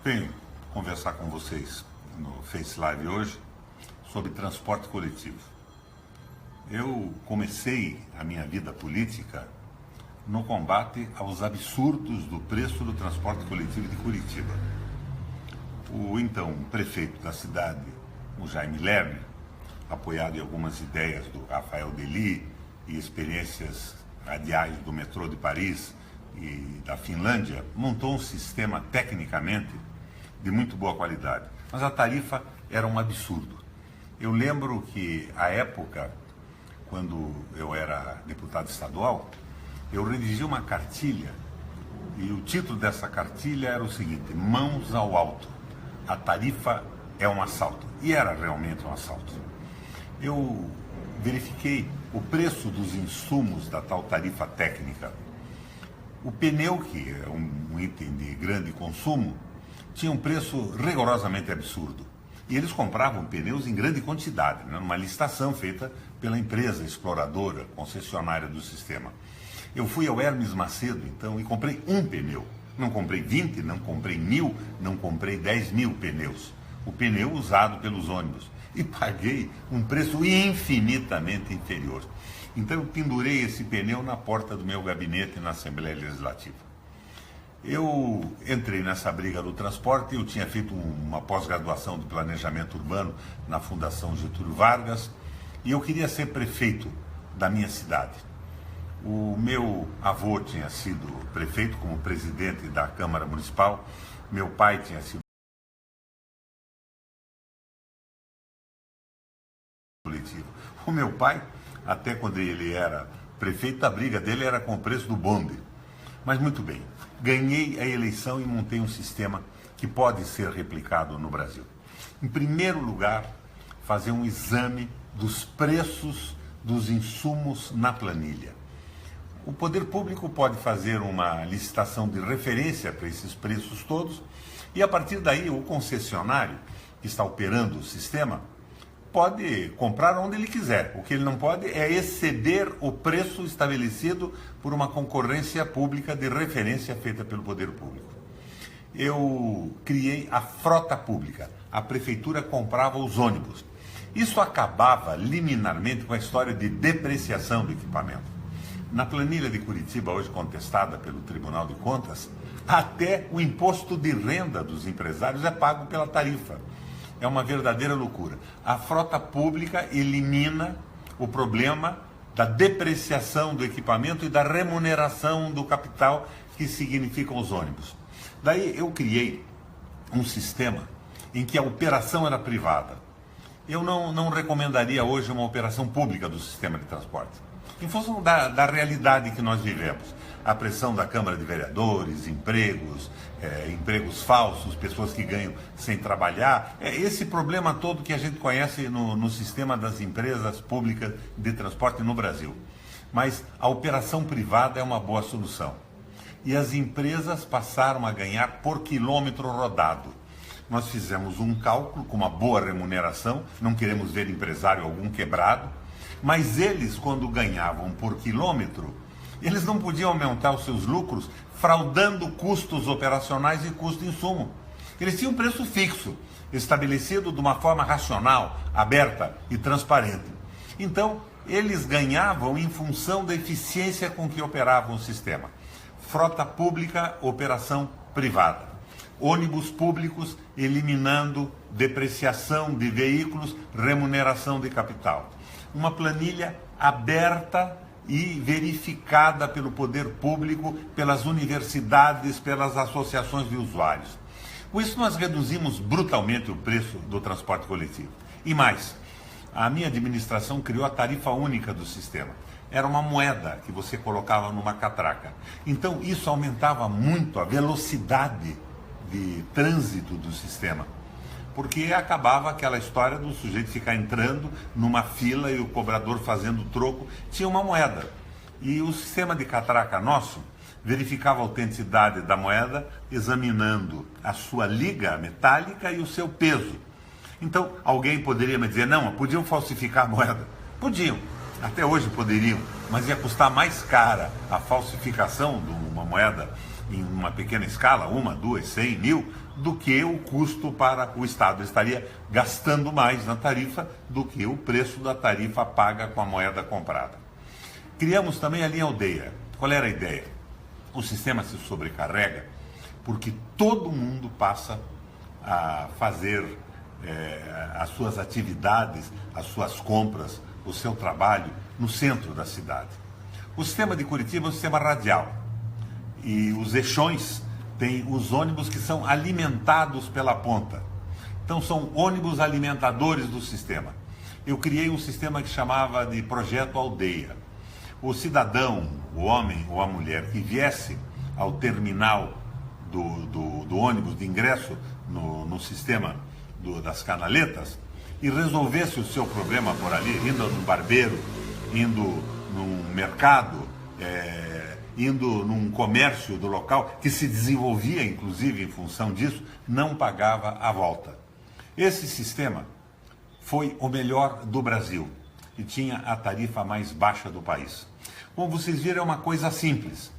Venho conversar com vocês no Face Live hoje sobre transporte coletivo. Eu comecei a minha vida política no combate aos absurdos do preço do transporte coletivo de Curitiba. O então prefeito da cidade, o Jaime Lerner, apoiado em algumas ideias do Rafael Dely e experiências radiais do metrô de Paris e da Finlândia, montou um sistema tecnicamente de muito boa qualidade, mas a tarifa era um absurdo. Eu lembro que, à época, quando eu era deputado estadual, eu redigi uma cartilha e o título dessa cartilha era o seguinte: mãos ao alto, a tarifa é um assalto. E era realmente um assalto. Eu verifiquei o preço dos insumos da tal tarifa técnica. O pneu, que é um item de grande consumo, tinha um preço rigorosamente absurdo. E eles compravam pneus em grande quantidade, né, numa licitação feita pela empresa exploradora, concessionária do sistema. Eu fui ao Hermes Macedo, então, e comprei um pneu. Não comprei 20, não comprei 1000, não comprei 10.000 pneus. O pneu usado pelos ônibus. E paguei um preço infinitamente inferior. Então eu pendurei esse pneu na porta do meu gabinete na Assembleia Legislativa. Eu entrei nessa briga do transporte, eu tinha feito uma pós-graduação de planejamento urbano na Fundação Getúlio Vargas e eu queria ser prefeito da minha cidade. O meu avô tinha sido prefeito como presidente da Câmara Municipal, meu pai tinha sido coletivo. O meu pai, até quando ele era prefeito, a briga dele era com o preço do bonde. Mas muito bem, ganhei a eleição e montei um sistema que pode ser replicado no Brasil. Em primeiro lugar, fazer um exame dos preços dos insumos na planilha. O poder público pode fazer uma licitação de referência para esses preços todos e, a partir daí, o concessionário que está operando o sistema pode comprar onde ele quiser. O que ele não pode é exceder o preço estabelecido por uma concorrência pública de referência feita pelo poder público. Eu criei a frota pública. A prefeitura comprava os ônibus. Isso acabava liminarmente com a história de depreciação do equipamento. Na planilha de Curitiba, hoje contestada pelo Tribunal de Contas, até o imposto de renda dos empresários é pago pela tarifa. É uma verdadeira loucura. A frota pública elimina o problema da depreciação do equipamento e da remuneração do capital que significam os ônibus. Daí eu criei um sistema em que a operação era privada. Eu não recomendaria hoje uma operação pública do sistema de transporte, em função da realidade que nós vivemos. A pressão da Câmara de Vereadores, empregos falsos, pessoas que ganham sem trabalhar, esse problema todo que a gente conhece no sistema das empresas públicas de transporte no Brasil. Mas a operação privada é uma boa solução. E as empresas passaram a ganhar por quilômetro rodado. Nós fizemos um cálculo com uma boa remuneração, não queremos ver empresário algum quebrado, mas eles, quando ganhavam por quilômetro, eles não podiam aumentar os seus lucros fraudando custos operacionais e custo de insumo. Eles tinham um preço fixo, estabelecido de uma forma racional, aberta e transparente. Então, eles ganhavam em função da eficiência com que operavam o sistema. Frota pública, operação privada. Ônibus públicos, eliminando depreciação de veículos, remuneração de capital. Uma planilha aberta e verificada pelo poder público, pelas universidades, pelas associações de usuários. Com isso, nós reduzimos brutalmente o preço do transporte coletivo. E mais, a minha administração criou a tarifa única do sistema. Era uma moeda que você colocava numa catraca. Então, isso aumentava muito a velocidade de trânsito do sistema, porque acabava aquela história do sujeito ficar entrando numa fila e o cobrador fazendo troco. Tinha uma moeda. E o sistema de catraca nosso verificava a autenticidade da moeda examinando a sua liga metálica e o seu peso. Então, alguém poderia me dizer, não, podiam falsificar a moeda. Podiam, até hoje poderiam, mas ia custar mais cara a falsificação de uma moeda em uma pequena escala, 1, 2, 100, 1000, do que o custo para o Estado. Ele estaria gastando mais na tarifa do que o preço da tarifa paga com a moeda comprada. Criamos também a linha aldeia. Qual era a ideia? O sistema se sobrecarrega porque todo mundo passa a fazer as suas atividades, as suas compras, o seu trabalho no centro da cidade. O sistema de Curitiba é um sistema radial e os eixões têm os ônibus que são alimentados pela ponta. Então são ônibus alimentadores do sistema. Eu criei um sistema que chamava de Projeto Aldeia. O cidadão, o homem ou a mulher que viesse ao terminal do ônibus de ingresso no sistema das canaletas e resolvesse o seu problema por ali, indo num barbeiro, indo num mercado, indo num comércio do local, que se desenvolvia inclusive em função disso, não pagava a volta. Esse sistema foi o melhor do Brasil e tinha a tarifa mais baixa do país. Como vocês viram, é uma coisa simples.